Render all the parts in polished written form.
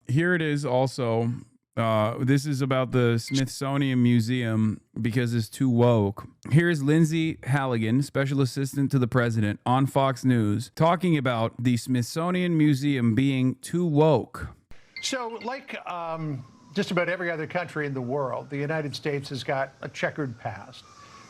here it is also. This is about the Smithsonian Museum because it's too woke. Here's Lindsay Halligan, special assistant to the president, on Fox News, talking about the Smithsonian Museum being too woke. So, like just about every other country in the world, the United States has got a checkered past.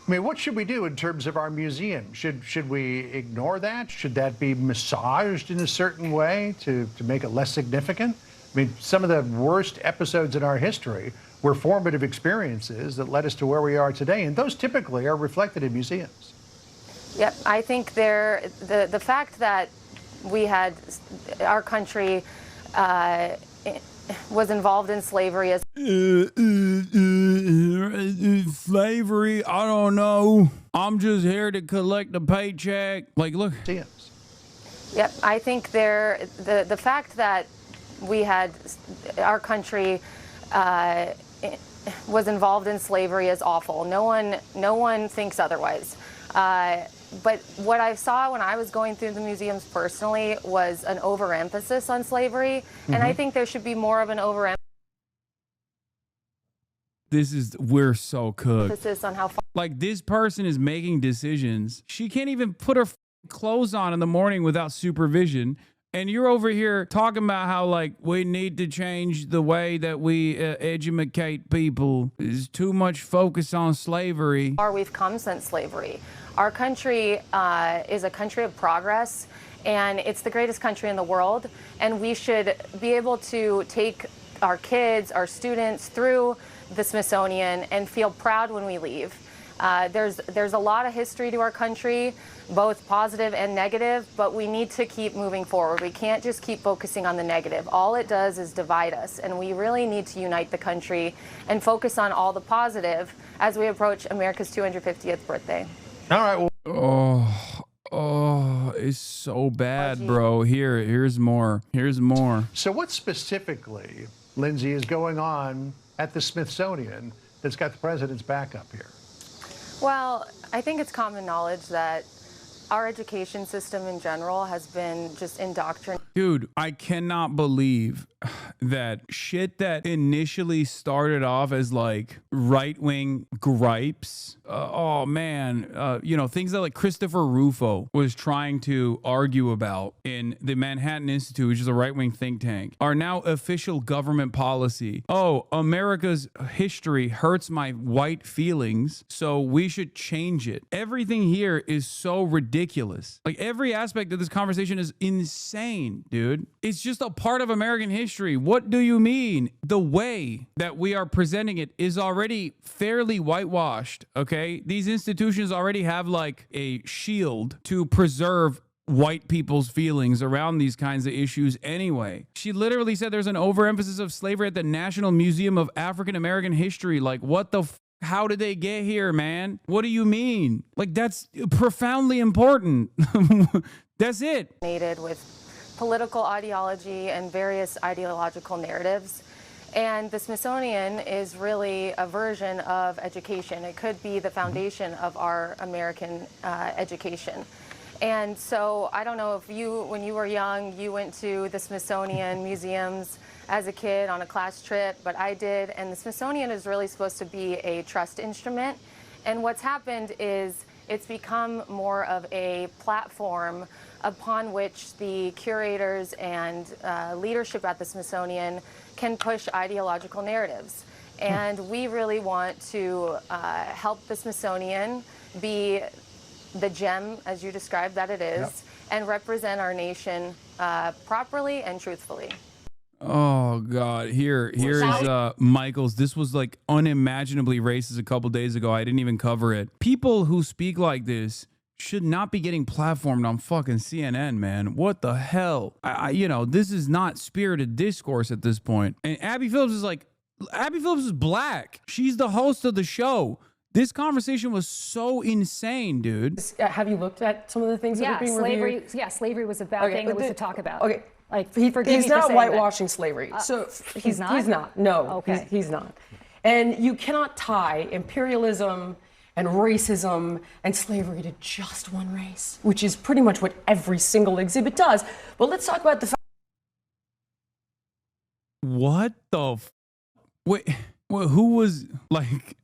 I mean, what should we do in terms of our museum? Should we ignore that? Should that be massaged in a certain way to make it less significant? I mean, some of the worst episodes in our history were formative experiences that led us to where we are today, and those typically are reflected in museums. Yep, I think the fact that we had our country was involved in slavery as slavery. I don't know. I'm just here to collect a paycheck. Like, look. Museums. Yep, I think the fact that we had our country was involved in slavery is awful. No one thinks otherwise. But what I saw when I was going through the museums personally was an overemphasis on slavery, and I think there should be more of an overemphasis. We're so cooked. Emphasis on how far. Like, this person is making decisions. She can't even put her clothes on in the morning without supervision. And you're over here talking about how, like, we need to change the way that we educate people. There's too much focus on slavery. Far we've come since slavery. Our country is a country of progress, and it's the greatest country in the world. And we should be able to take our kids, our students through the Smithsonian and feel proud when we leave. There's a lot of history to our country, both positive and negative, but we need to keep moving forward. We can't just keep focusing on the negative. All it does is divide us, and we really need to unite the country and focus on all the positive as we approach America's 250th birthday. All right. Well, oh, it's so bad, bro. Here's more. Here's more. So what specifically, Lindsay, is going on at the Smithsonian that's got the president's back up here? Well, I think it's common knowledge that our education system in general has been just indoctrinated. Dude, I cannot believe that shit that initially started off as like right-wing gripes. Oh man, you know, things that like Christopher Rufo was trying to argue about in the Manhattan Institute, which is a right-wing think tank, are now official government policy. Oh, America's history hurts my white feelings, so we should change it. Everything here is so ridiculous. Like, every aspect of this conversation is insane, dude. It's just a part of American history. What do you mean? The way that we are presenting it is already fairly whitewashed, okay? These institutions already have like a shield to preserve white people's feelings around these kinds of issues anyway. She literally said there's an overemphasis of slavery at the National Museum of African American History. Like, what the how did they get here, man? What do you mean? Like, that's profoundly important. That's it. With political ideology and various ideological narratives. And the Smithsonian is really a version of education. It could be the foundation of our American education. And so I don't know if you, when you were young, you went to the Smithsonian museums as a kid on a class trip, but I did. And the Smithsonian is really supposed to be a trust instrument. And what's happened is it's become more of a platform upon which the curators and leadership at the Smithsonian can push ideological narratives. And we really want to help the Smithsonian be the gem, as you described that it is, and represent our nation properly and truthfully. Oh God, here's Michael's. This was like unimaginably racist a couple days ago. I didn't even cover it. People who speak like this should not be getting platformed on fucking CNN, man. What the hell? You know, this is not spirited discourse at this point. And Abby Phillips is black. She's the host of the show. This conversation was so insane, dude. Have you looked at some of the things that are being reviewed? Yeah, slavery was a bad thing that was to talk about. Okay. Like, he He's not whitewashing slavery. So he's not? He's not. No, okay. He's not. And you cannot tie imperialism and racism and slavery to just one race, which is pretty much what every single exhibit does. But let's talk about the fact. What the wait, who was like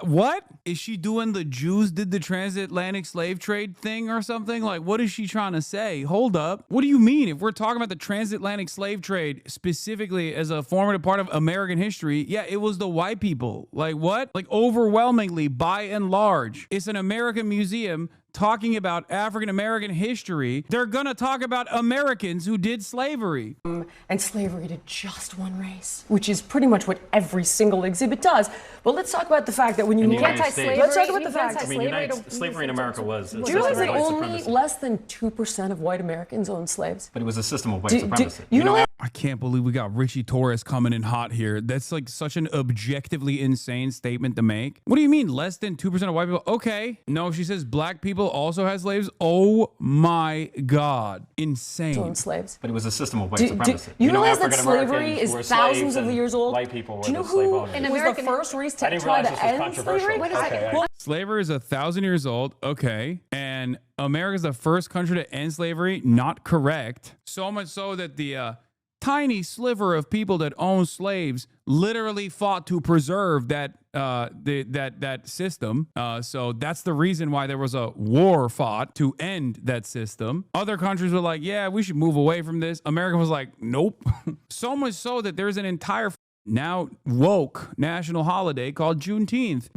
what is she doing? The Jews did the transatlantic slave trade thing or something? Like, what is she trying to say? Hold up. What do you mean? If we're talking about the transatlantic slave trade specifically as a formative part of American history, yeah, it was the white people. Like, what? Like, overwhelmingly, by and large, it's an American museum talking about African-American history. They're gonna talk about Americans who did slavery. And slavery to just one race, which is pretty much what every single exhibit does. But let's talk about the fact that when you look Let's talk about the fact. I mean, slavery in America was. Do you realize that only less than 2% of white Americans owned slaves? But it was a system of white supremacy. You know, I can't believe we got Richie Torres coming in hot here. That's like such an objectively insane statement to make. What do you mean less than 2% of white people? Okay. No, she says black people also had slaves. Oh my God. Insane. owned slaves. But it was a system of white supremacy. You realize that slavery is thousands of years old? White people were Do you know the slave who owners. was the first race to try to end slavery? Wait a second. Well, Slavery is 1,000 years old. Okay. And America's the first country to end slavery. Not correct. So much so that the tiny sliver of people that own slaves literally fought to preserve that that system. So that's the reason why there was a war fought to end that system. Other countries were like, yeah, we should move away from this. America was like, nope. So much so that there's an entire now woke national holiday called Juneteenth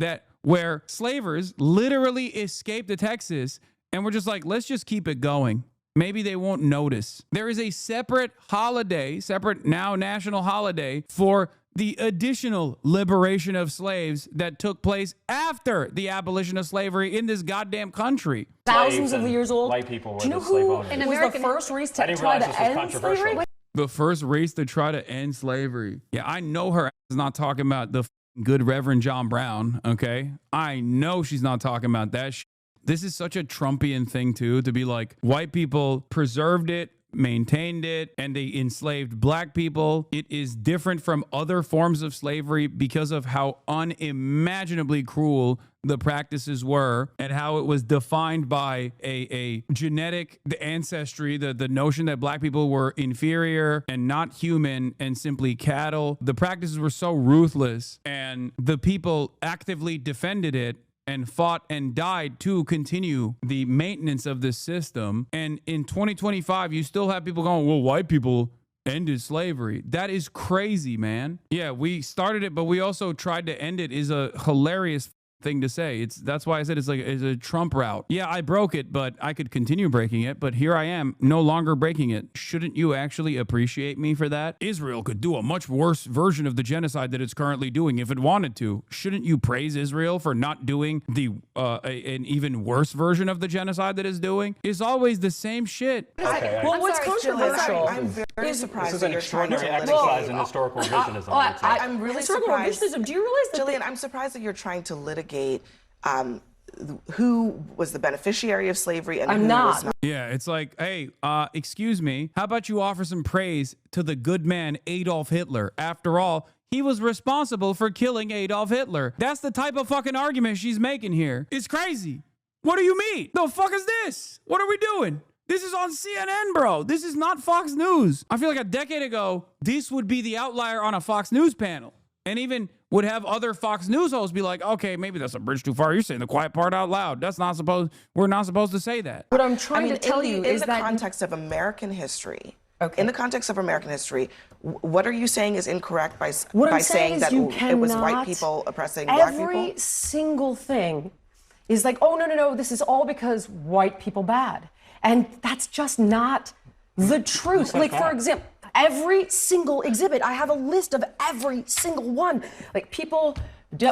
where slavers literally escaped to Texas and we're just like, let's just keep it going. Maybe they won't notice. There is a separate holiday, separate now national holiday for the additional liberation of slaves that took place after the abolition of slavery in this goddamn country. Thousands of years old. White people were Do you know the slave who owners. was the first race to try to end slavery? The first race to try to end slavery. Yeah, I know her is not talking about the good Reverend John Brown, okay? I know she's not talking about that shit. This is such a Trumpian thing, too, to be like, white people preserved it, maintained it, and they enslaved black people. It is different from other forms of slavery because of how unimaginably cruel the practices were and how it was defined by a genetic ancestry, the notion that black people were inferior and not human and simply cattle. The practices were so ruthless and the people actively defended it and fought and died to continue the maintenance of this system. And in 2025, you still have people going, well, white people ended slavery. That is crazy, man. Yeah, we started it, but we also tried to end it is a hilarious thing to say. That's why I said it's a Trump route. Yeah, I broke it, but I could continue breaking it. But here I am, no longer breaking it. Shouldn't you actually appreciate me for that? Israel could do a much worse version of the genocide that it's currently doing if it wanted to. Shouldn't you praise Israel for not doing the an even worse version of the genocide that it's doing? It's always the same shit. Okay, well, what's controversial? I'm very surprised. This is an extraordinary exercise in historical revisionism. I'm really surprised. Do you realize that Jillian, I'm surprised that you're trying to litigate who was the beneficiary of slavery and who was not. Yeah, it's like, hey, excuse me, how about you offer some praise to the good man Adolf Hitler? After all, he was responsible for killing Adolf Hitler. That's the type of fucking argument she's making here. It's crazy. What do you mean? The fuck is this? What are we doing? This is on CNN, bro. This is not Fox News. I feel like a decade ago, this would be the outlier on a Fox News panel. And even would have other Fox News hosts be like, okay, maybe that's a bridge too far. You're saying the quiet part out loud. We're not supposed to say that. What I'm trying to tell you is that in the context of American history, in the context of American history, what are you saying is incorrect by saying that it was white people oppressing black people? Every single thing is like, oh, no, this is all because white people bad. And that's just not the truth. Like, for example, every single exhibit, I have a list of every single one. Like, people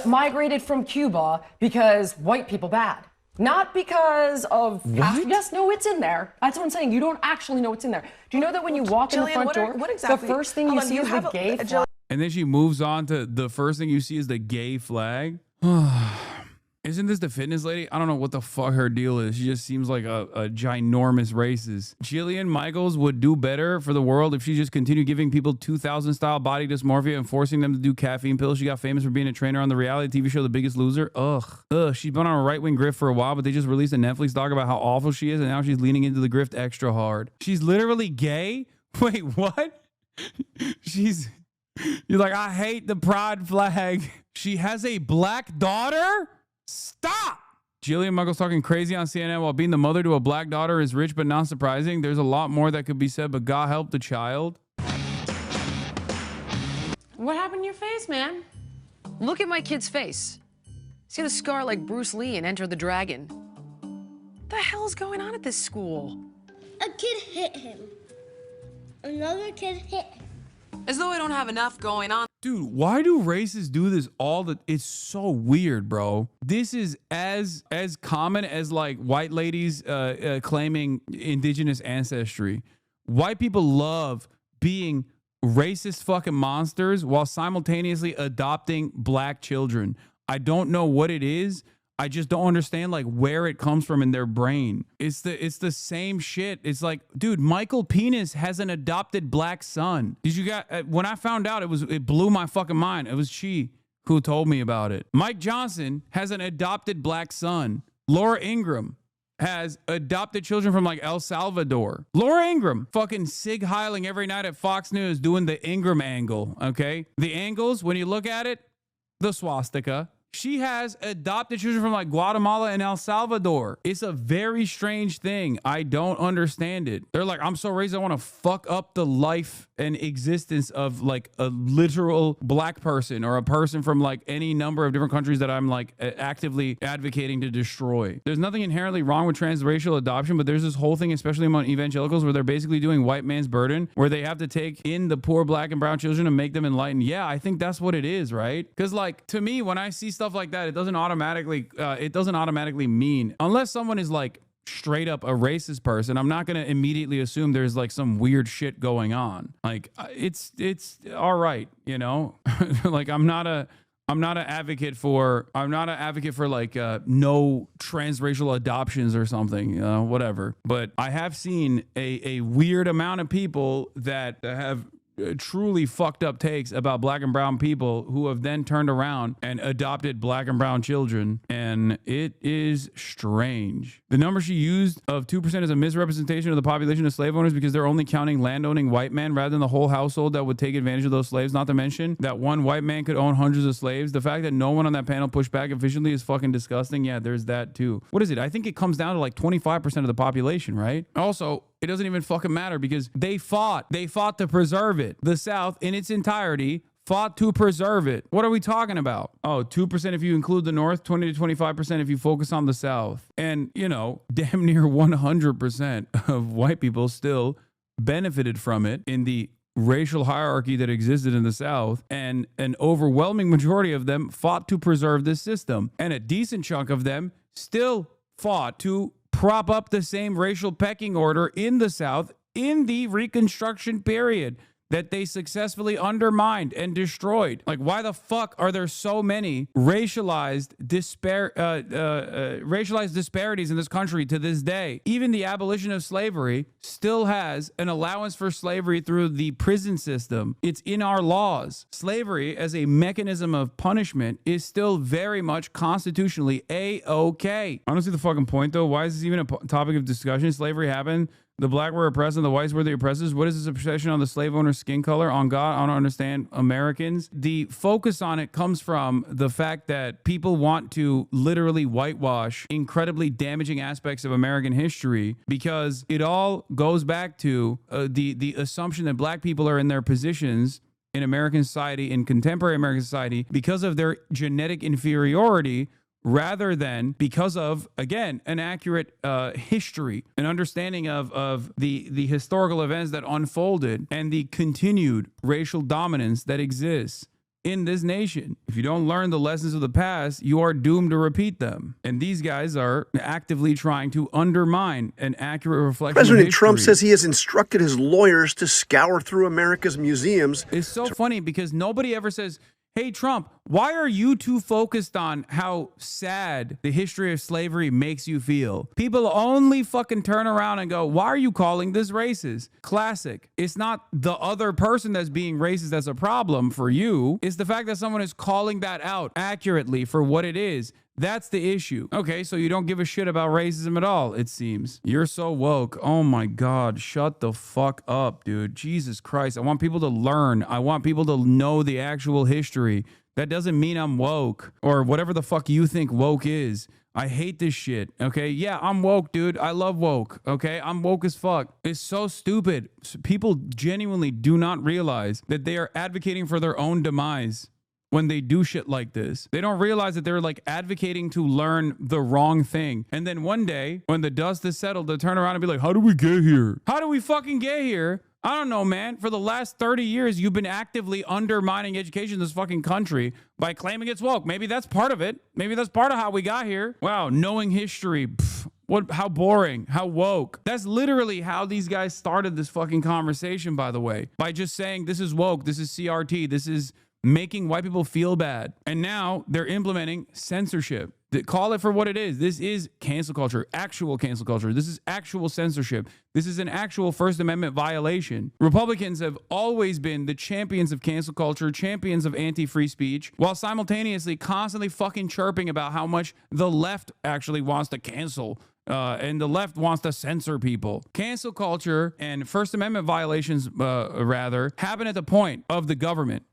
migrated from Cuba because white people bad. Not because of... Yes, no, it's in there. That's what I'm saying. You don't actually know what's in there. Do you know that when you walk in the front door, the first thing you see is the gay flag? And then she moves on to the first thing you see is the gay flag. Isn't this the fitness lady? I don't know what the fuck her deal is. She just seems like a ginormous racist. Jillian Michaels would do better for the world if she just continued giving people 2000 style body dysmorphia and forcing them to do caffeine pills. She got famous for being a trainer on the reality TV show The Biggest Loser. Ugh. She's been on a right-wing grift for a while, but they just released a Netflix doc about how awful she is, and now she's leaning into the grift extra hard. She's literally gay? Wait, what? She's You're like, I hate the pride flag. She has a black daughter? Stop! Jillian Muggles talking crazy on CNN while being the mother to a black daughter is rich but not surprising. There's a lot more that could be said, but God help the child. What happened to your face, man? Look at my kid's face. He's got a scar like Bruce Lee in Enter the Dragon. What the hell's going on at this school? A kid hit him. Another kid hit him. As though I don't have enough going on. Dude, why do racists do this all the... It's so weird, bro. This is as common as like white ladies claiming indigenous ancestry. White people love being racist fucking monsters while simultaneously adopting black children. I don't know what it is. I just don't understand like where it comes from in their brain. It's the same shit. It's like, dude, Michael Penis has an adopted black son. Did you got when I found out, it blew my fucking mind. It was she who told me about it. Mike Johnson has an adopted black son. Laura Ingraham has adopted children from like El Salvador. Laura Ingraham fucking Sig Heiling every night at Fox News doing the Ingraham angle. Okay, the angles, when you look at it, the swastika. She has adopted children from like Guatemala and El Salvador. It's a very strange thing. I don't understand it. They're like, I'm so racist, I want to fuck up the life and existence of like a literal black person or a person from like any number of different countries that I'm like actively advocating to destroy. There's nothing inherently wrong with transracial adoption, but there's this whole thing, especially among evangelicals, where they're basically doing white man's burden, where they have to take in the poor black and brown children and make them enlightened. Yeah, I think that's what it is, right? Because like, to me, when I see stuff like that, it doesn't automatically mean, unless someone is like straight up a racist person, I'm not going to immediately assume there's like some weird shit going on. Like it's all right, you know. Like I'm not an advocate for like no transracial adoptions or something, whatever. But I have seen a weird amount of people that have truly fucked up takes about black and brown people who have then turned around and adopted black and brown children, and it is strange. The number she used of 2% is a misrepresentation of the population of slave owners because they're only counting landowning white men rather than the whole household that would take advantage of those slaves, not to mention that one white man could own hundreds of slaves. The fact that no one on that panel pushed back efficiently is fucking disgusting. Yeah, there's that too. What is it? I think it comes down to like 25% of the population, right? Also, it doesn't even fucking matter because they fought to preserve it. The South in its entirety fought to preserve it. What are we talking about? Oh, 2% if you include the North, 20 to 25% if you focus on the South. And, you know, damn near 100% of white people still benefited from it in the racial hierarchy that existed in the South, and an overwhelming majority of them fought to preserve this system. And a decent chunk of them still fought to prop up the same racial pecking order in the South in the Reconstruction period that they successfully undermined and destroyed. Like, why the fuck are there so many racialized disparities in this country to this day? Even the abolition of slavery still has an allowance for slavery through the prison system. It's in our laws. Slavery as a mechanism of punishment is still very much constitutionally A-okay. I don't see the fucking point though. Why is this even a topic of discussion? Slavery happened. The black were oppressed and the whites were the oppressors. What is this obsession on the slave owner's skin color? On God, I don't understand Americans. The focus on it comes from the fact that people want to literally whitewash incredibly damaging aspects of American history because it all goes back to the assumption that black people are in their positions in American society, in contemporary American society, because of their genetic inferiority, rather than because of, again, an accurate history, an understanding of the historical events that unfolded and the continued racial dominance that exists in this nation. If you don't learn the lessons of the past, you are doomed to repeat them. And these guys are actively trying to undermine an accurate reflection of President history. Trump says he has instructed his lawyers to scour through America's museums. It's so funny because nobody ever says, hey, Trump, why are you too focused on how sad the history of slavery makes you feel? People only fucking turn around and go, why are you calling this racist? Classic. It's not the other person that's being racist that's a problem for you. It's the fact that someone is calling that out accurately for what it is. That's the issue. Okay, so you don't give a shit about racism at all, it seems. You're so woke. Oh my God, shut the fuck up, dude. Jesus Christ. I want people to learn. I want people to know the actual history. That doesn't mean I'm woke or whatever the fuck you think woke is. I hate this shit, okay? Yeah, I'm woke, dude. I love woke, okay? I'm woke as fuck. It's so stupid. People genuinely do not realize that they are advocating for their own demise when they do shit like this. They don't realize that they're like advocating to learn the wrong thing. And then one day, when the dust is settled, they'll turn around and be like, how do we get here? How do we fucking get here? I don't know, man. For the last 30 years, you've been actively undermining education in this fucking country by claiming it's woke. Maybe that's part of it. Maybe that's part of how we got here. Wow, knowing history. How boring. How woke. That's literally how these guys started this fucking conversation, by the way. By just saying, this is woke, this is CRT, this is making white people feel bad. And now they're implementing censorship. Call it for what it is. This is cancel culture, actual cancel culture. This is actual censorship. This is an actual First Amendment violation. Republicans have always been the champions of cancel culture, champions of anti-free speech, while simultaneously constantly fucking chirping about how much the left actually wants to cancel and the left wants to censor people. Cancel culture and First Amendment violations, happen at the point of the government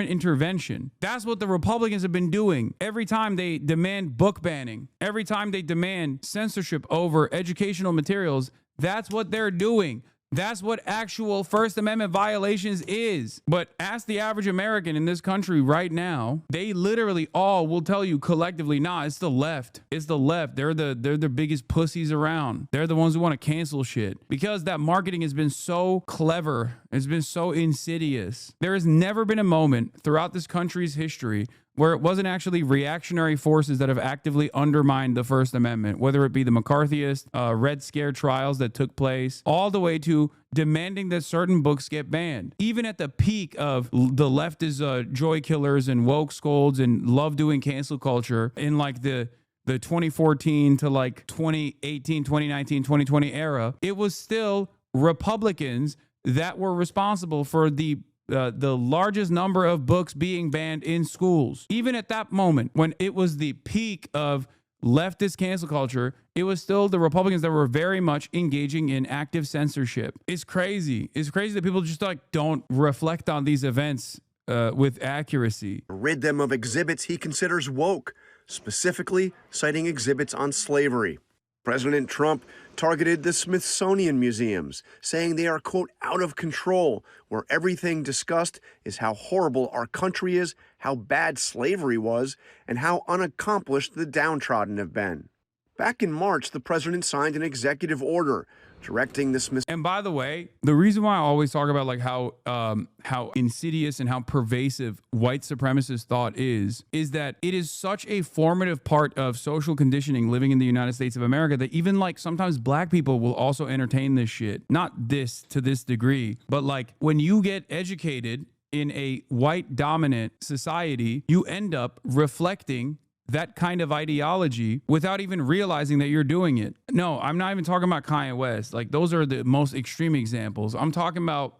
intervention. That's what the Republicans have been doing every time they demand book banning, every time they demand censorship over educational materials. That's what they're doing. That's what actual First Amendment violations is. But ask the average American in this country right now, they literally all will tell you collectively, nah, it's the left. It's the left. They're the biggest pussies around. They're the ones who want to cancel shit. Because that marketing has been so clever. It's been so insidious. There has never been a moment throughout this country's history where it wasn't actually reactionary forces that have actively undermined the First Amendment, whether it be the McCarthyist, Red Scare trials that took place, all the way to demanding that certain books get banned. Even at the peak of the left is joy killers and woke scolds and love doing cancel culture in like the 2014 to like 2018, 2019, 2020 era, it was still Republicans that were responsible for the largest number of books being banned in schools. Even at that moment, when it was the peak of leftist cancel culture, it was still the Republicans that were very much engaging in active censorship. It's crazy. It's crazy that people just like don't reflect on these events with accuracy. Rid them of exhibits he considers woke, specifically citing exhibits on slavery. President Trump targeted the Smithsonian museums, saying they are, quote, out of control, where everything discussed is how horrible our country is, how bad slavery was, and how unaccomplished the downtrodden have been. Back in March, the president signed an executive order directing the Smithsonian. And by the way, the reason why I always talk about like how insidious and how pervasive white supremacist thought is that it is such a formative part of social conditioning living in the United States of America that even like sometimes black people will also entertain this shit. Not this to this degree, but like when you get educated in a white dominant society, you end up reflecting that kind of ideology without even realizing that you're doing it. No, I'm not even talking about Kanye West. Like those are the most extreme examples. I'm talking about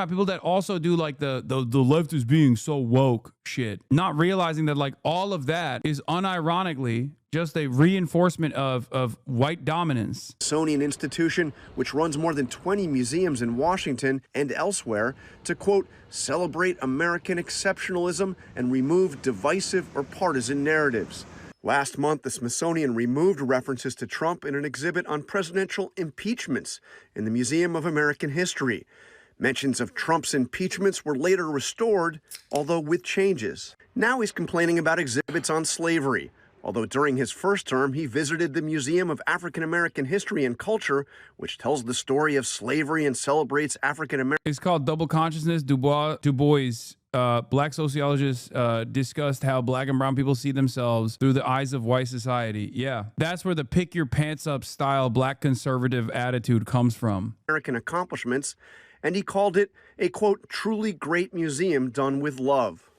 people that also do like the left is being so woke shit, not realizing that like all of that is unironically just a reinforcement of white dominance. Smithsonian Institution, which runs more than 20 museums in Washington and elsewhere, to, quote, celebrate American exceptionalism and remove divisive or partisan narratives. Last month, the Smithsonian removed references to Trump in an exhibit on presidential impeachments in the Museum of American History. Mentions of Trump's impeachments were later restored, although with changes. Now he's complaining about exhibits on slavery, although during his first term, he visited the Museum of African American History and Culture, which tells the story of slavery and celebrates African American. It's called Double Consciousness. Du Bois, black sociologists discussed how black and brown people see themselves through the eyes of white society. Yeah, that's where the pick your pants up style black conservative attitude comes from. American accomplishments, and he called it a, quote, truly great museum done with love.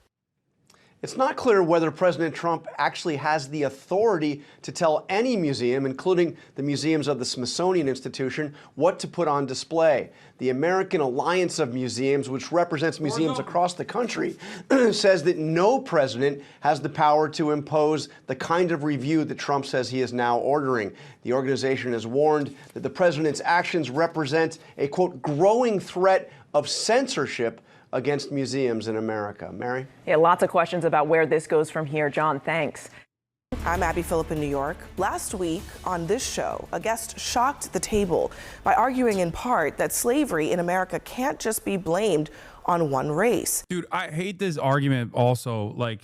It's not clear whether President Trump actually has the authority to tell any museum, including the museums of the Smithsonian Institution, what to put on display. The American Alliance of Museums, which represents museums across the country, says that no president has the power to impose the kind of review that Trump says he is now ordering. The organization has warned that the president's actions represent a, quote, growing threat of censorship against museums in America. Mary? Yeah, lots of questions about where this goes from here. John, thanks. I'm Abby Phillip in New York. Last week on this show, a guest shocked the table by arguing in part that slavery in America can't just be blamed on one race. Dude, I hate this argument also, like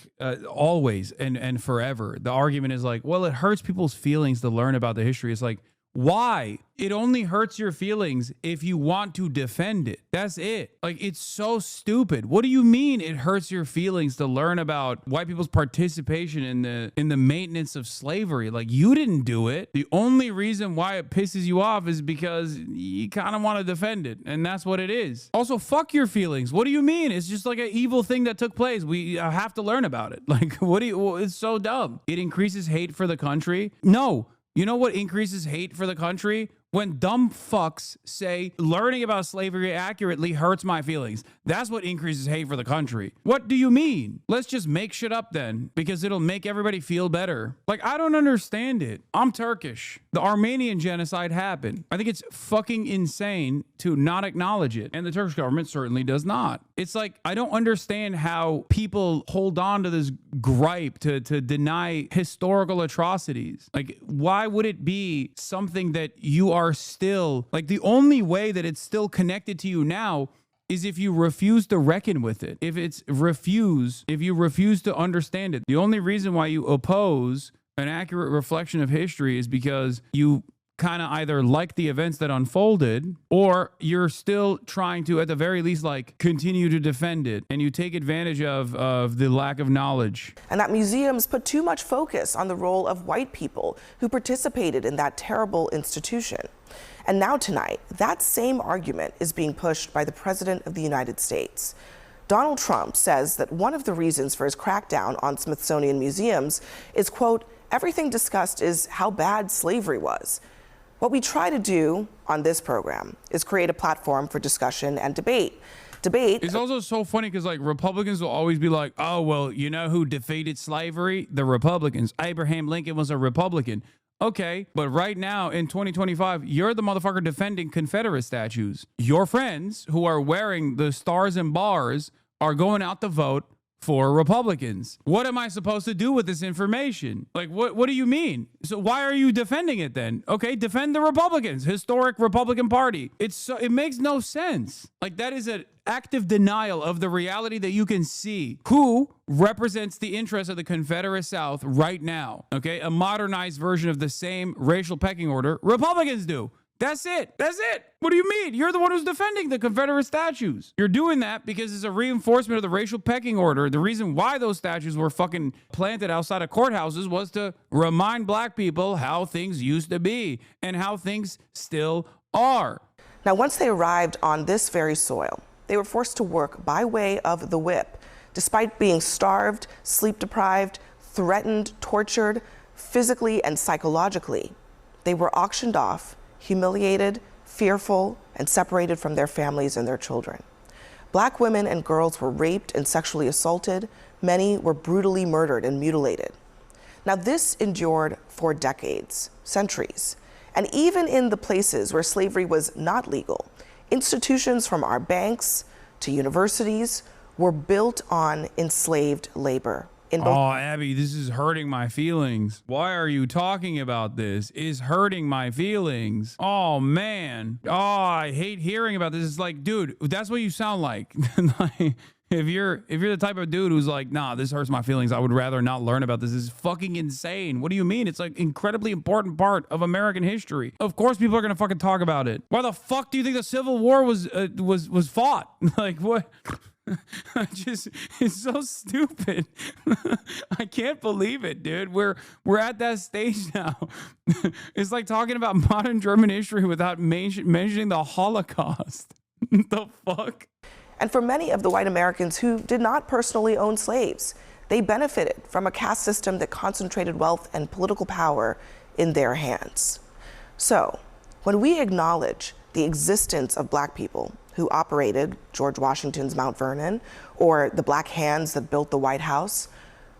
always and forever. The argument is like, well, it hurts people's feelings to learn about the history. It's like, why? It only hurts your feelings if you want to defend it. That's it. Like, it's so stupid. What do you mean it hurts your feelings to learn about white people's participation in the maintenance of slavery? Like, you didn't do it. The only reason why it pisses you off is because you kind of want to defend it, and that's what it is. Also, fuck your feelings. What do you mean? It's just like an evil thing that took place. We have to learn about it. Like, it's so dumb. It increases hate for the country. No. You know what increases hate for the country? When dumb fucks say learning about slavery accurately hurts my feelings. That's what increases hate for the country. What do you mean? Let's just make shit up then, because it'll make everybody feel better. Like, I don't understand it. I'm Turkish. The Armenian genocide happened. I think it's fucking insane to not acknowledge it. And the Turkish government certainly does not. It's like, I don't understand how people hold on to this gripe to deny historical atrocities. Like, why would it be something that you are still, like, the only way that it's still connected to you now is if you refuse to reckon with it. If you refuse to understand it. The only reason why you oppose an accurate reflection of history is because you kind of either like the events that unfolded, or you're still trying to, at the very least, like, continue to defend it, and you take advantage of the lack of knowledge. And that museums put too much focus on the role of white people who participated in that terrible institution. And now tonight, that same argument is being pushed by the President of the United States. Donald Trump says that one of the reasons for his crackdown on Smithsonian museums is, quote, everything discussed is how bad slavery was. What we try to do on this program is create a platform for discussion and debate. It's also so funny because, like, Republicans will always be like, oh, well, you know who defeated slavery? The Republicans. Abraham Lincoln was a Republican. Okay, but right now in 2025, you're the motherfucker defending Confederate statues. Your friends who are wearing the stars and bars are going out to vote for Republicans. What am I supposed to do with this information? Like, what do you mean? So why are you defending it then? Okay, defend the Republicans, historic Republican Party. It makes no sense. Like, that is an active denial of the reality that you can see. Who represents the interests of the Confederate South right now? Okay, a modernized version of the same racial pecking order. Republicans do. That's it. That's it. What do you mean? You're the one who's defending the Confederate statues. You're doing that because it's a reinforcement of the racial pecking order. The reason why those statues were fucking planted outside of courthouses was to remind black people how things used to be and how things still are. Now, once they arrived on this very soil, they were forced to work by way of the whip, despite being starved, sleep deprived, threatened, tortured, physically and psychologically. They were auctioned off, humiliated, fearful, and separated from their families and their children. Black women and girls were raped and sexually assaulted. Many were brutally murdered and mutilated. Now, this endured for decades, centuries. And even in the places where slavery was not legal, institutions from our banks to universities were built on enslaved labor. Oh, Abby, this is hurting my feelings. Why are you talking about this? It's hurting my feelings. Oh, man. Oh, I hate hearing about this. It's like, dude, that's what you sound like. Like, if you're the type of dude who's like, nah, this hurts my feelings, I would rather not learn about this. This is fucking insane. What do you mean? It's like incredibly important part of American history. Of course people are gonna fucking talk about it. Why the fuck do you think the Civil War was fought? Like, what? It's so stupid. I can't believe it, dude. We're at that stage now. It's like talking about modern German history without mentioning the Holocaust. The fuck? And for many of the white Americans who did not personally own slaves, They benefited from a caste system that concentrated wealth and political power in their hands. So, when we acknowledge the existence of Black people who operated George Washington's Mount Vernon or the Black hands that built the White House,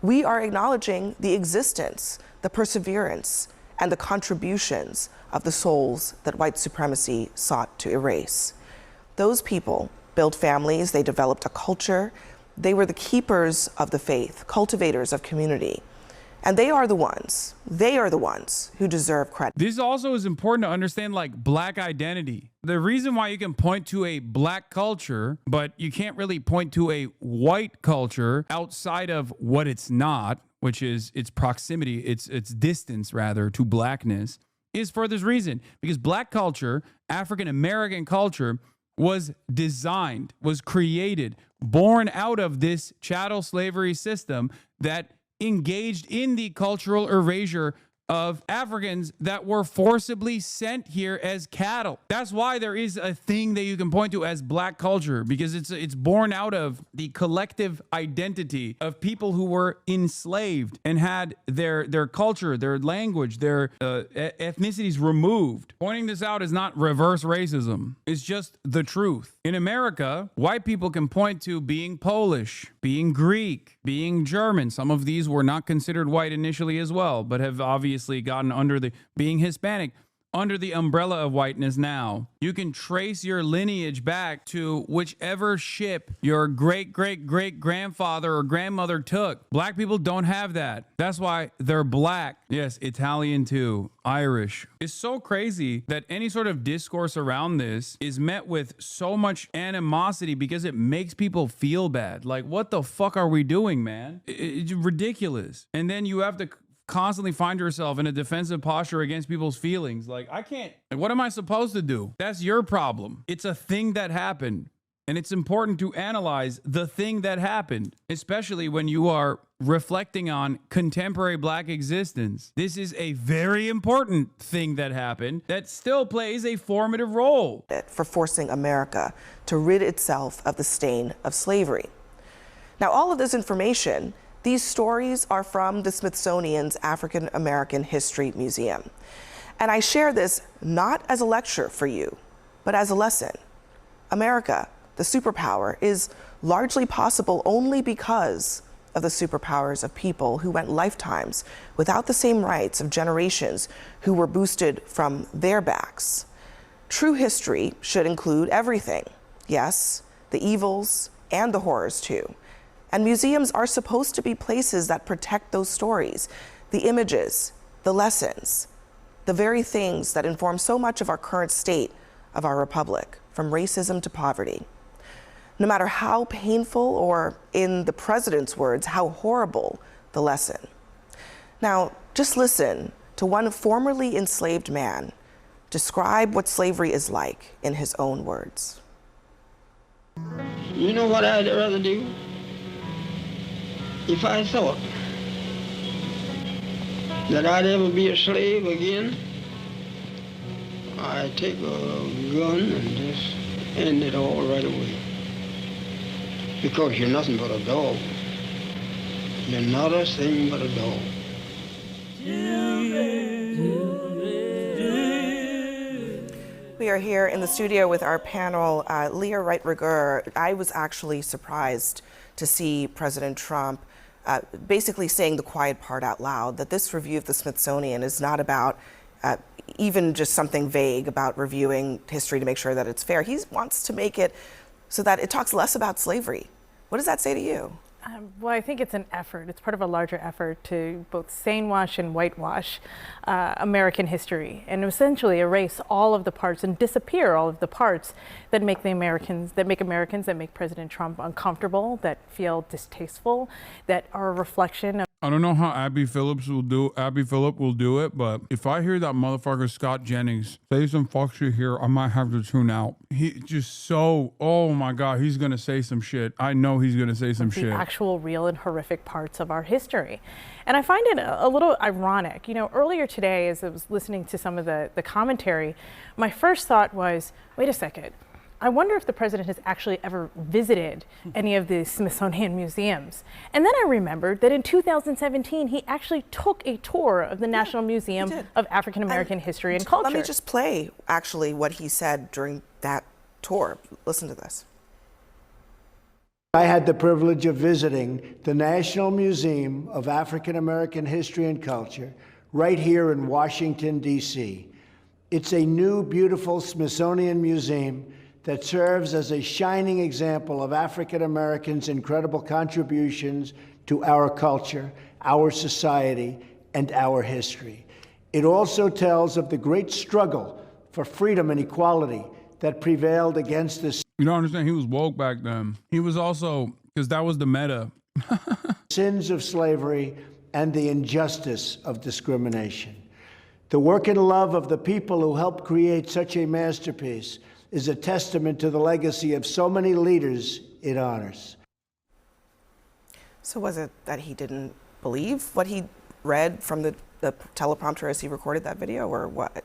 we are acknowledging the existence, the perseverance, and the contributions of the souls that white supremacy sought to erase. Those people built families, they developed a culture, they were the keepers of the faith, cultivators of community. And they are the ones who deserve credit. This also is important to understand, like, Black identity. The reason why you can point to a Black culture, but you can't really point to a white culture outside of what it's not, which is its proximity, its distance rather to Blackness, is for this reason. Because Black culture, African American culture, was designed, was created, born out of this chattel slavery system that engaged in the cultural erasure of Africans that were forcibly sent here as cattle. That's why there is a thing that you can point to as Black culture, because it's born out of the collective identity of people who were enslaved and had their culture, their language, their ethnicities removed. Pointing this out is not reverse racism. It's just the truth. In America, white people can point to being Polish, being Greek, being German. Some of these were not considered white initially as well, but have obviously gotten under the being Hispanic, under the umbrella of whiteness now. You can trace your lineage back to whichever ship your great-great-great-grandfather or grandmother took. Black people don't have that. That's why they're Black. Yes, Italian too, Irish. It's so crazy that any sort of discourse around this is met with so much animosity because it makes people feel bad. Like, what the fuck are we doing, man? It's ridiculous. And then you have to constantly find yourself in a defensive posture against people's feelings. Like, I can't, what am I supposed to do? That's your problem. It's a thing that happened. And it's important to analyze the thing that happened, especially when you are reflecting on contemporary Black existence. This is a very important thing that happened that still plays a formative role for forcing America to rid itself of the stain of slavery. Now, all of this information, these stories are from the Smithsonian's African American History Museum. And I share this not as a lecture for you, but as a lesson. America, the superpower, is largely possible only because of the superpowers of people who went lifetimes without the same rights of generations who were boosted from their backs. True history should include everything. Yes, the evils and the horrors too. And museums are supposed to be places that protect those stories, the images, the lessons, the very things that inform so much of our current state of our republic, from racism to poverty. No matter how painful, or in the president's words, how horrible the lesson. Now, just listen to one formerly enslaved man describe what slavery is like in his own words. You know what I'd rather do? If I thought that I'd ever be a slave again, I'd take a gun and just end it all right away. Because you're nothing but a dog. You're not a thing but a dog. We are here in the studio with our panel, Leah Wright-Rigueur. I was actually surprised to see President Trump basically saying the quiet part out loud, that this review of the Smithsonian is not about even just something vague about reviewing history to make sure that it's fair. He wants to make it so that it talks less about slavery. What does that say to you? Well, I think it's an effort. It's part of a larger effort to both stainwash and whitewash American history, and essentially erase all of the parts and disappear all of the parts that make Americans, that make President Trump uncomfortable, that feel distasteful, that are a reflection of. I don't know how Abby Phillip will do it, but if I hear that motherfucker Scott Jennings say some fuck shit here, I might have to tune out. He just so, oh my God, he's gonna say some shit. I know he's gonna say some shit. The actual real and horrific parts of our history. And I find it a little ironic. You know, earlier today, as I was listening to some of the commentary, my first thought was, wait a second, I wonder if the president has actually ever visited any of the Smithsonian museums. And then I remembered that in 2017, he actually took a tour of the National Museum of African American History and Culture. Let me just play, actually, what he said during that tour. Listen to this. I had the privilege of visiting the National Museum of African American History and Culture right here in Washington, D.C. It's a new, beautiful Smithsonian museum that serves as a shining example of African Americans' incredible contributions to our culture, our society, and our history. It also tells of the great struggle for freedom and equality that prevailed against this. You don't understand, he was woke back then. He was also, because that was the meta. Sins of slavery and the injustice of discrimination. The work and love of the people who helped create such a masterpiece is a testament to the legacy of so many leaders it honors. So was it that he didn't believe what he read from the teleprompter as he recorded that video, or what?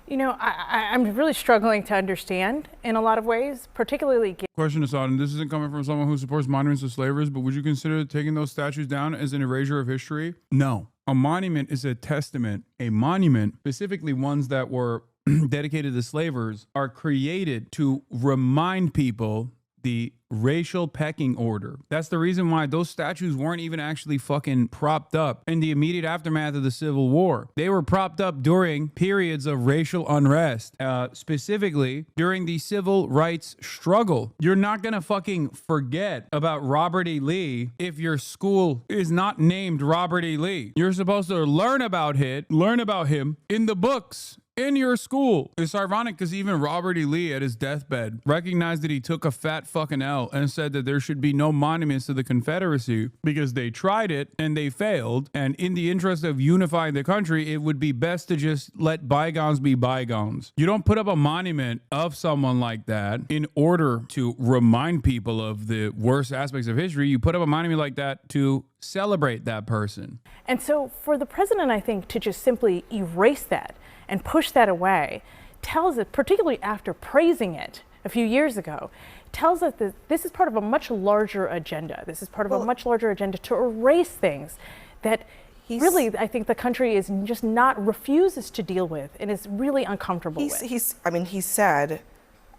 You know, I'm really struggling to understand in a lot of ways, particularly. Question, Hasan, this isn't coming from someone who supports monuments to slavers, but would you consider taking those statues down as an erasure of history? No. A monument is a testament. A monument, specifically ones that were dedicated to slavers, are created to remind people the racial pecking order. That's the reason why those statues weren't even actually fucking propped up in the immediate aftermath of the Civil War. They were propped up during periods of racial unrest, specifically during the civil rights struggle. You're not gonna fucking forget about Robert E. Lee if your school is not named Robert E. Lee. You're supposed to learn about him in the books in your school. It's ironic because even Robert E. Lee at his deathbed recognized that he took a fat fucking L and said that there should be no monuments to the Confederacy because they tried it and they failed. And in the interest of unifying the country, it would be best to just let bygones be bygones. You don't put up a monument of someone like that in order to remind people of the worst aspects of history. You put up a monument like that to celebrate that person. And so for the president, I think, to just simply erase that and push that away tells it, particularly after praising it a few years ago, tells us that this is part of a much larger agenda. This is part of a much larger agenda to erase things that really, I think the country is just refuses to deal with and is really uncomfortable with. He said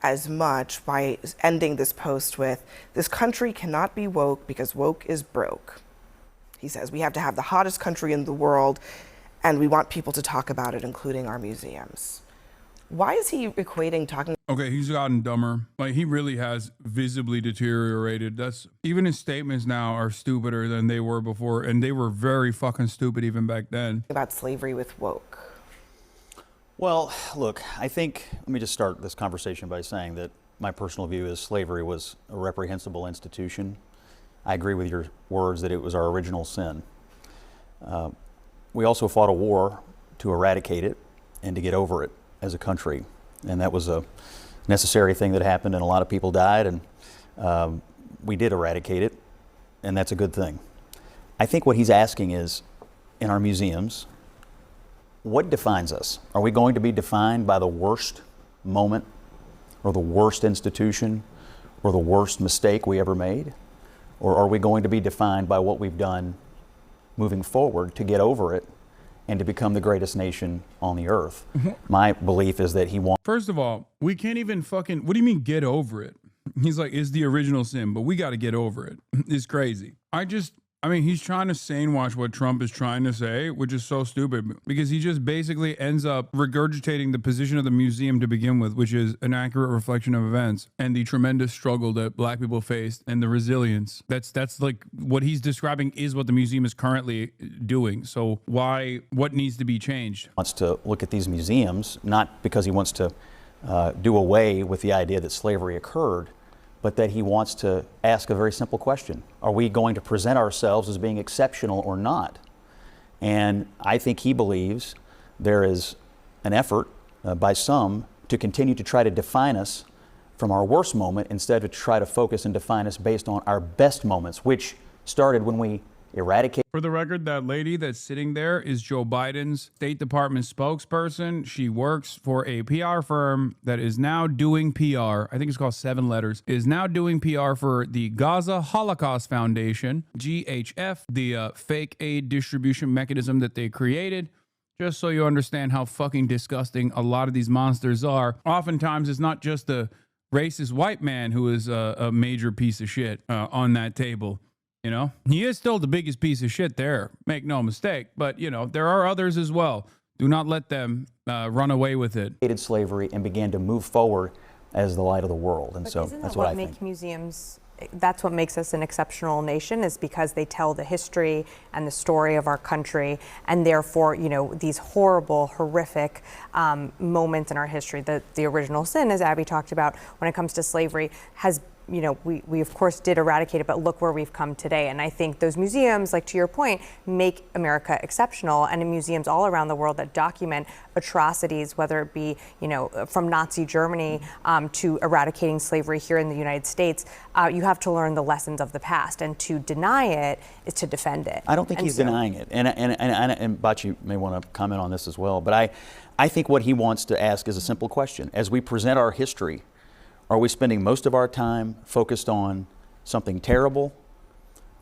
as much by ending this post with, "This country cannot be woke because woke is broke." He says, "We have to have the hottest country in the world, and we want people to talk about it, including our museums." Why is he equating talking? Okay, he's gotten dumber. Like, he really has visibly deteriorated. Even his statements now are stupider than they were before, and they were very fucking stupid even back then. About slavery with woke. Well, look, I think, let me just start this conversation by saying that my personal view is slavery was a reprehensible institution. I agree with your words that it was our original sin. We also fought a war to eradicate it and to get over it as a country. And that was a necessary thing that happened, and a lot of people died, and we did eradicate it, and that's a good thing. I think what he's asking is, in our museums, what defines us? Are we going to be defined by the worst moment or the worst institution or the worst mistake we ever made? Or are we going to be defined by what we've done moving forward to get over it and to become the greatest nation on the earth? My belief is that he wants... First of all, we can't even fucking... What do you mean get over it? He's like, it's the original sin, but we got to get over it. It's crazy. I mean, he's trying to sane wash what Trump is trying to say, which is so stupid because he just basically ends up regurgitating the position of the museum to begin with, which is an accurate reflection of events and the tremendous struggle that black people faced and the resilience. That's like what he's describing is what the museum is currently doing. So what needs to be changed? Wants to look at these museums, not because he wants to do away with the idea that slavery occurred, but that he wants to ask a very simple question. Are we going to present ourselves as being exceptional or not? And I think he believes there is an effort by some to continue to try to define us from our worst moment instead of try to focus and define us based on our best moments, which started when we eradicate. For the record, that lady that's sitting there is Joe Biden's State Department spokesperson. She works for a PR firm that is now doing PR. I think it's called 7 Letters. Is now doing PR for the Gaza Holocaust Foundation, GHF, the fake aid distribution mechanism that they created. Just so you understand how fucking disgusting a lot of these monsters are. Oftentimes, it's not just the racist white man who is a major piece of shit on that table. You know, he is still the biggest piece of shit there. Make no mistake. But, you know, there are others as well. Do not let them run away with it. Slavery and began to move forward as the light of the world. And so that's what I think. Museums, that's what makes us an exceptional nation, is because they tell the history and the story of our country. And therefore, you know, these horrible, horrific moments in our history, the original sin, as Abby talked about, when it comes to slavery, has, you know, we of course did eradicate it, but look where we've come today. And I think those museums, like to your point, make America exceptional. And in museums all around the world that document atrocities, whether it be, you know, from Nazi Germany to eradicating slavery here in the United States, you have to learn the lessons of the past. And to deny it is to defend it. I don't think he's denying it. And Bachi may want to comment on this as well. But I think what he wants to ask is a simple question. As we present our history, are we spending most of our time focused on something terrible?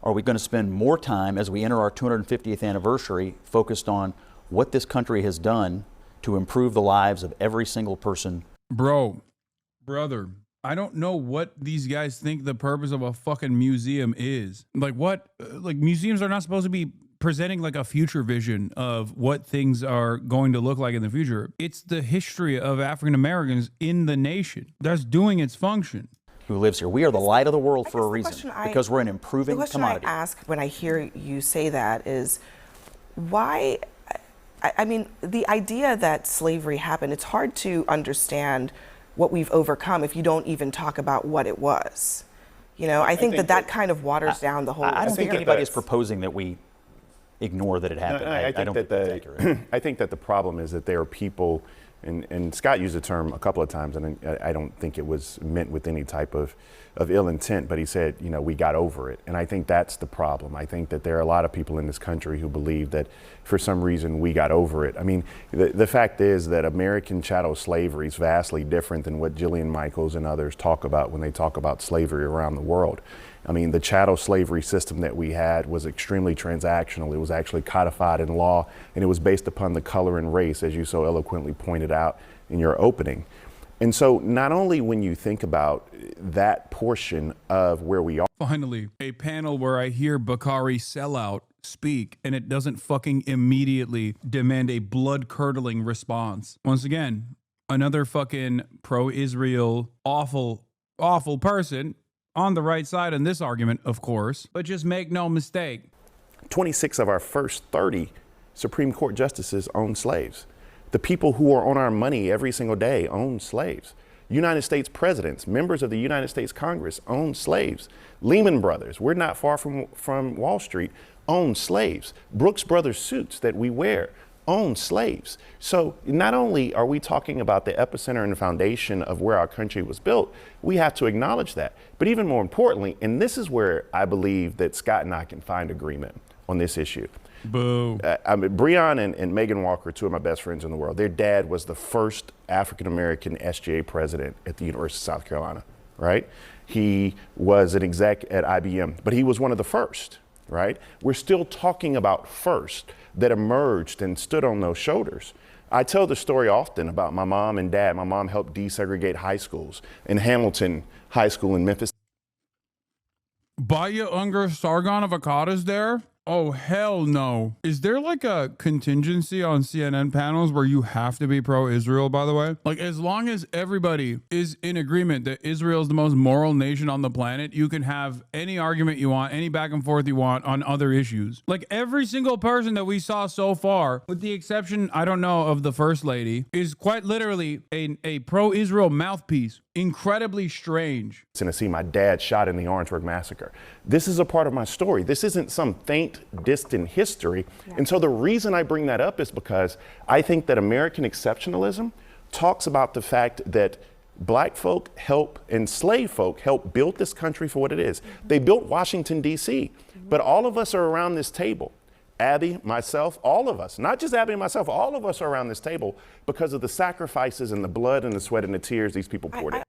Are we going to spend more time as we enter our 250th anniversary focused on what this country has done to improve the lives of every single person? Brother, I don't know what these guys think the purpose of a fucking museum is. Like what? Like museums are not supposed to be presenting like a future vision of what things are going to look like in the future. It's the history of African Americans in the nation that's doing its function. Who lives here? We are the light of the world for a reason, because we're an improving commodity. The question I ask when I hear you say that is, why? I mean, the idea that slavery happened, it's hard to understand what we've overcome if you don't even talk about what it was. You know, I think that kind of waters down the whole I don't think experience. anybody is proposing that we ignore that it happened. I don't think that's accurate. I think that the problem is that there are people, and Scott used the term a couple of times, and I don't think it was meant with any type of ill intent, but he said, you know, we got over it. And I think that's the problem. I think that there are a lot of people in this country who believe that for some reason we got over it. I mean, the fact is that American chattel slavery is vastly different than what Jillian Michaels and others talk about when they talk about slavery around the world. I mean, the chattel slavery system that we had was extremely transactional. It was actually codified in law, and it was based upon the color and race, as you so eloquently pointed out in your opening. And so not only when you think about that portion of where we are. Finally, a panel where I hear Bakari Sellout speak, and it doesn't fucking immediately demand a blood-curdling response. Once again, another fucking pro-Israel awful person on the right side in this argument, of course, but just make no mistake. 26 of our first 30 Supreme Court justices owned slaves. The people who are on our money every single day owned slaves. United States presidents, members of the United States Congress owned slaves. Lehman Brothers, we're not far from Wall Street, owned slaves. Brooks Brothers suits that we wear owned slaves. So not only are we talking about the epicenter and the foundation of where our country was built, we have to acknowledge that. But even more importantly, and this is where I believe that Scott and I can find agreement on this issue. Boo. Breon and Megan Walker, two of my best friends in the world, their dad was the first African-American SGA president at the University of South Carolina, right? He was an exec at IBM, but he was one of the first, right? We're still talking about first that emerged and stood on those shoulders. I tell the story often about my mom and dad. My mom helped desegregate high schools in Hamilton High School in Memphis. Baya Unger Sargon of Akkad's there? Oh, hell no. Is there like a contingency on CNN panels where you have to be pro-Israel, by the way? Like, as long as everybody is in agreement that Israel is the most moral nation on the planet, you can have any argument you want, any back and forth you want on other issues. Like, every single person that we saw so far, with the exception, I don't know, of the First Lady, is quite literally a pro-Israel mouthpiece. Incredibly strange. Tennessee, my dad shot in the Orangeburg Massacre. This is a part of my story. This isn't some faint, distant history. Yeah. And so the reason I bring that up is because I think that American exceptionalism talks about the fact that Black folk help, enslaved folk help build this country for what it is. They built Washington, D.C., but all of us are around this table. Abby, myself, all of us, not just Abby and myself, all of us are around this table because of the sacrifices and the blood and the sweat and the tears these people poured in.